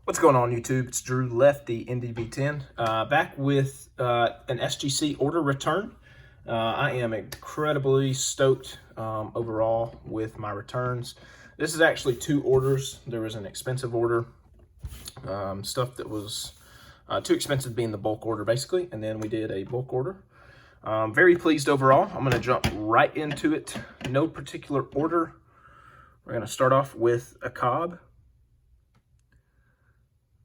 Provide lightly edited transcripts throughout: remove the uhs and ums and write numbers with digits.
What's going on, YouTube? It's Drew Lefty NDV10 back with an SGC order return. I am incredibly stoked overall with my returns. This is actually two orders. There was an expensive order, stuff that was too expensive being the bulk order basically, and then we did a bulk order. Very pleased overall. I'm going to jump right into it. No particular order. We're going to start off with a Cobb.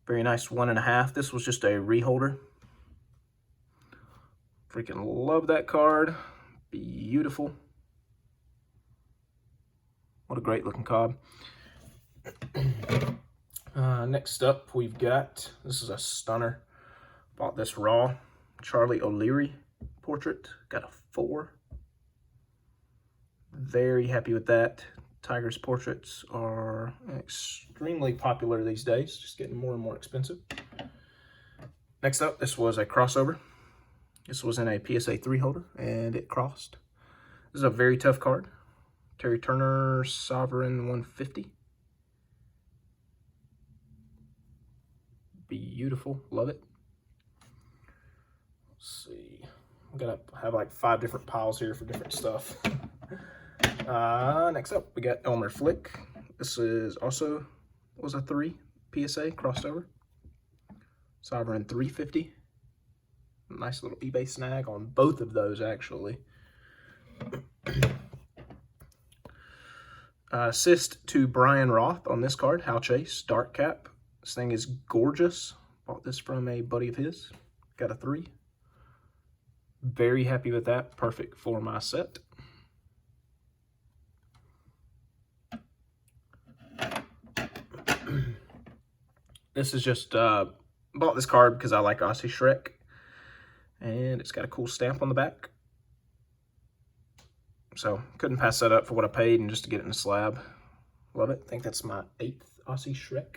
Very nice 1.5. This was just a reholder. Freaking love that card. Beautiful. What a great looking Cobb. Next up, we've got, this is a stunner. Bought this raw Charlie O'Leary portrait. Got a 4. Very happy with that. Tigers portraits are extremely popular these days, just getting more and more expensive. Next up, this was a crossover. This was in a PSA 3 holder, and it crossed. This is a very tough card. Terry Turner Sovereign 150. Beautiful, love it. Let's see. I'm gonna have like 5 different piles here for different stuff. Next up, we got Elmer Flick. This is also was a 3 PSA crossover. Sovereign 350. Nice little eBay snag on both of those, actually. Assist to Brian Roth on this card. Hal Chase, dark cap. This thing is gorgeous. Bought this from a buddy of his. Got a 3. Very happy with that. Perfect for my set. This is just, bought this card because I like Aussie Shrek. And it's got a cool stamp on the back. So, couldn't pass that up for what I paid and just to get it in a slab. Love it. I think that's my 8th Aussie Shrek.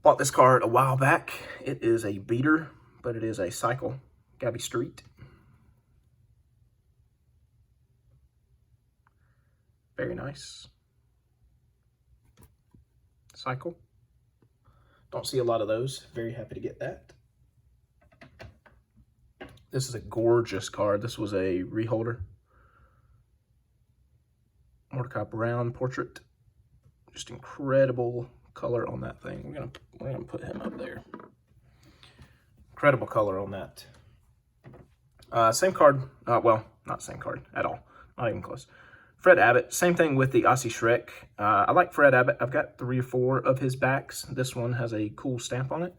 Bought this card a while back. It is a beater, but it is a cycle. Gabby Street. Very nice. Cycle. Don't see a lot of those. Very happy to get that. This is a gorgeous card. This was a reholder. Mordecai Brown portrait. Just incredible color on that thing. We're gonna put him up there. Incredible color on that. Same card. Well, not same card at all. Not even close. Fred Abbott, same thing with the Aussie Shrek. I like Fred Abbott. I've got 3 or 4 of his backs. This one has a cool stamp on it.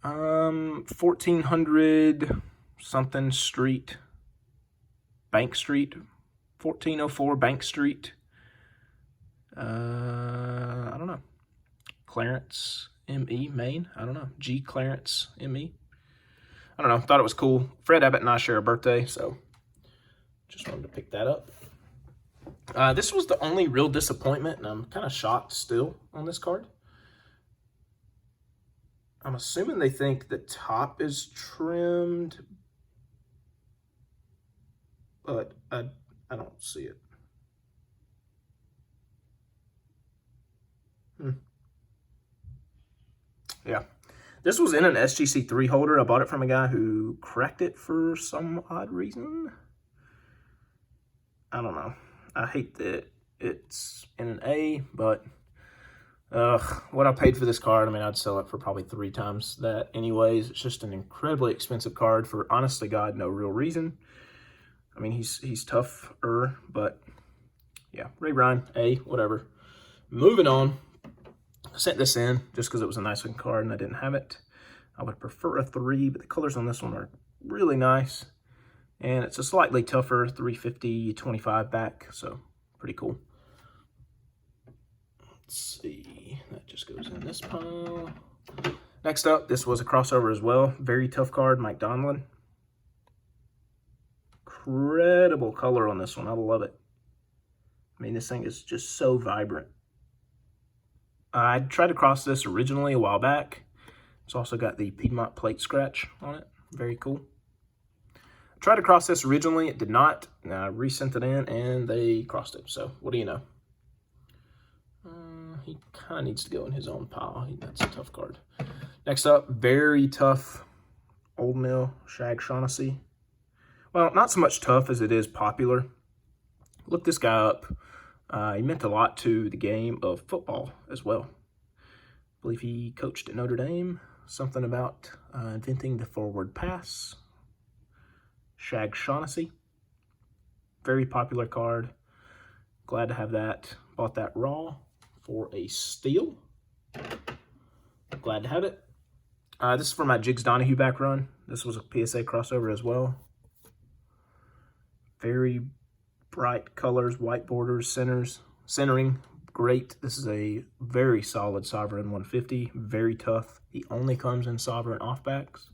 1400 something Street, Bank Street, 1404 Bank Street. I don't know. Clarence M.E. Maine. I don't know. G. Clarence M.E. I don't know. Thought it was cool. Fred Abbott and I share a birthday, so just wanted to pick that up. This was the only real disappointment, and I'm kind of shocked still on this card. I'm assuming they think the top is trimmed, but I don't see it. Yeah. This was in an SGC 3 holder. I bought it from a guy who cracked it for some odd reason. I don't know. I hate that it's in an A, but what I paid for this card, I mean, I'd sell it for probably 3 times that anyways. It's just an incredibly expensive card for, honestly, God, no real reason. I mean, he's tougher, but yeah, Ray Ryan, A, whatever. Moving on. I sent this in just because it was a nice looking card and I didn't have it. I would prefer a 3, but the colors on this one are really nice. And it's a slightly tougher 350/25 back, so pretty cool. Let's see, that just goes in this pile. Next up, this was a crossover as well. Very tough card, Mike Donlin. Incredible color on this one, I love it. I mean, this thing is just so vibrant. I tried to cross this originally a while back. It's also got the Piedmont plate scratch on it, very cool. Tried to cross this originally, it did not. I resent it in and they crossed it. So what do you know? he kind of needs to go in his own pile. That's a tough card. Next up, very tough Old Mill Shag Shaughnessy. Well, not so much tough as it is popular. Look this guy up. He meant a lot to the game of football as well. I believe he coached at Notre Dame. Something about inventing the forward pass. Shag Shaughnessy. Very popular card. Glad to have that. Bought that raw for a steal. Glad to have it. This is for my Jigs Donahue back run. This was a PSA crossover as well. Very bright colors, white borders, centering, great. This is a very solid Sovereign 150, very tough. He only comes in Sovereign off-backs,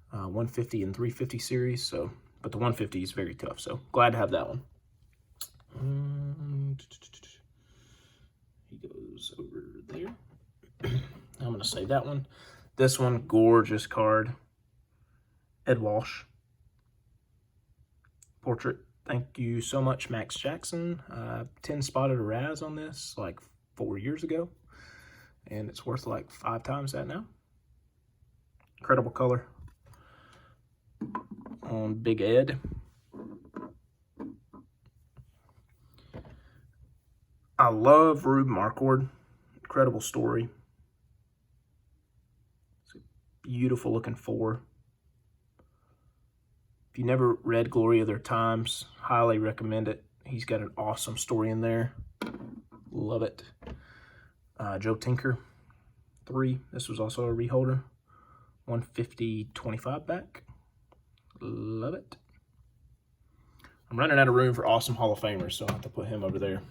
150 and 350 series, so, but the 150 is very tough, so glad to have that one. He goes over there. I'm going to save that one. This one, gorgeous card. Ed Walsh. Portrait. Thank you so much, Max Jackson. 10 spotted a Raz on this like 4 years ago, and it's worth like 5 times that now. Incredible color on Big Ed. I love Rube Marquard. Incredible story. It's a beautiful looking 4. If you never read Glory of Their Times, highly recommend it. He's got an awesome story in there. Love it. Joe Tinker, 3. This was also a reholder. 150-25 back. Love it. I'm running out of room for awesome Hall of Famers, so I'll have to put him over there.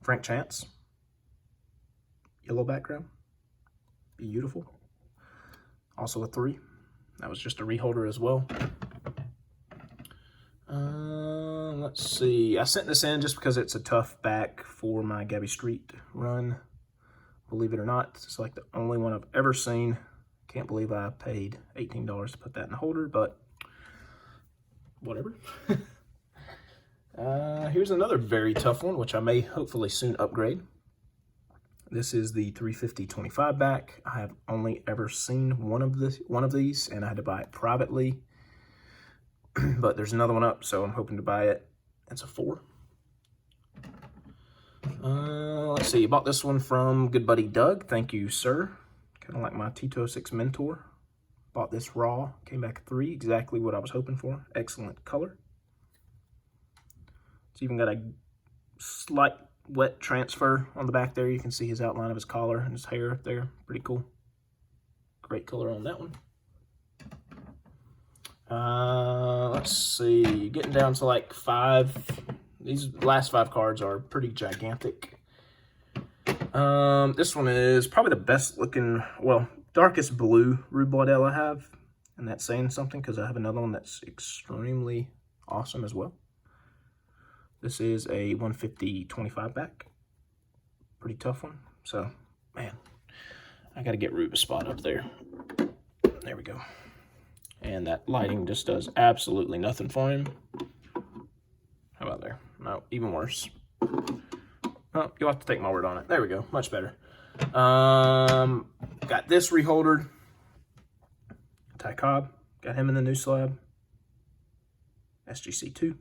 Frank Chance. Yellow background. Beautiful. Also a 3. That was just a reholder as well. Let's see. I sent this in just because it's a tough back for my Gabby Street run. Believe it or not, it's like the only one I've ever seen. Can't believe I paid $18 to put that in the holder, but whatever. Here's another very tough one, which I may hopefully soon upgrade. This is the 350-25 back. I have only ever seen one of these, and I had to buy it privately. But there's another one up, so I'm hoping to buy it. It's a 4. Let's see. I bought this one from good buddy Doug. Thank you, sir. Kind of like my T206 mentor. Bought this raw. Came back a 3. Exactly what I was hoping for. Excellent color. It's even got a slight wet transfer on the back there. You can see his outline of his collar and his hair up there. Pretty cool. Great color on that one. Let's see. Getting down to like 5. These last 5 cards are pretty gigantic. This one is probably the best looking, well, darkest blue Rube Waddell I have. And that's saying something because I have another one that's extremely awesome as well. This is a 150-25 back. Pretty tough one. So, man, I got to get Rube a spot up there. There we go. And that lighting just does absolutely nothing for him. How about there? No, even worse. Oh, you'll have to take my word on it. There we go. Much better. Got this reholdered. Ty Cobb. Got him in the new slab. SGC 2.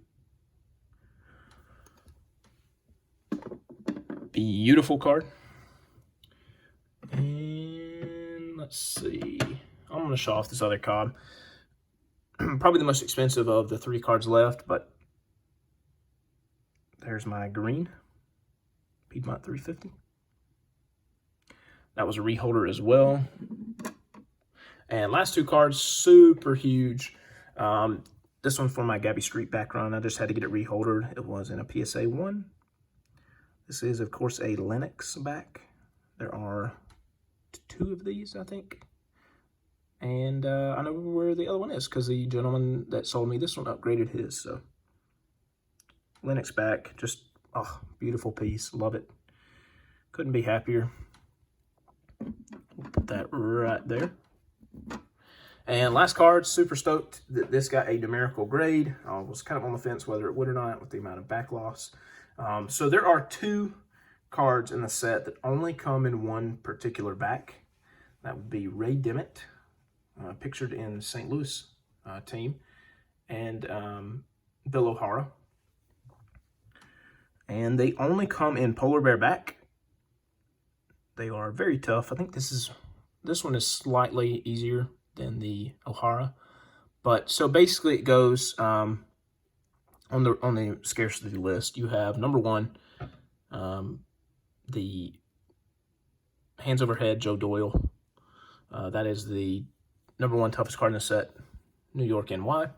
Beautiful card. And let's see. I'm going to show off this other Cobb. Probably the most expensive of the 3 cards left, but there's my green Piedmont 350. That was a reholder as well. And last 2 cards, super huge. This one for my Gabby Street background. I just had to get it reholdered. It was in a PSA 1. This is, of course, a Lennox back. There are 2 of these, I think. And I know where the other one is because the gentleman that sold me this one upgraded his. So Lennox back, just, oh, beautiful piece. Love it. Couldn't be happier. We'll put that right there. And last card, super stoked that this got a numerical grade. I was kind of on the fence whether it would or not with the amount of back loss. So there are 2 cards in the set that only come in one particular back. That would be Ray Dimmitt, pictured in St. Louis team, and Bill O'Hara. And they only come in polar bear back. They are very tough. I think this one is slightly easier than the O'Hara. But so basically it goes on the scarcity list. You have number 1, the Hands Over Head Joe Doyle. That is the number 1 toughest card in the set, New York NY.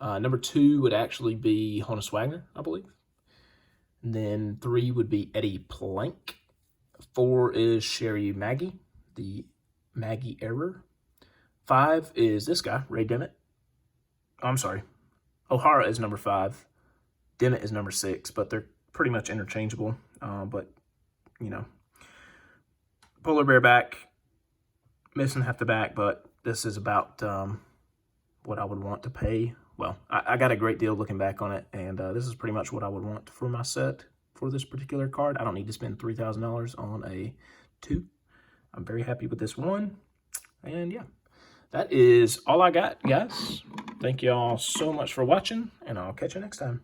Number 2 would actually be Honus Wagner, I believe. And then 3 would be Eddie Plank. 4 is Sherry Maggie, the Maggie Error. 5 is this guy, Ray Dimmitt. I'm sorry. O'Hara is number 5. Dimmitt is number 6, but they're pretty much interchangeable. But, you know, polar bear back, missing half the back, but this is about what I would want to pay. Well, I got a great deal looking back on it, and this is pretty much what I would want for my set for this particular card. I don't need to spend $3,000 on a 2. I'm very happy with this one, and yeah, that is all I got, guys. Thank you all so much for watching, and I'll catch you next time.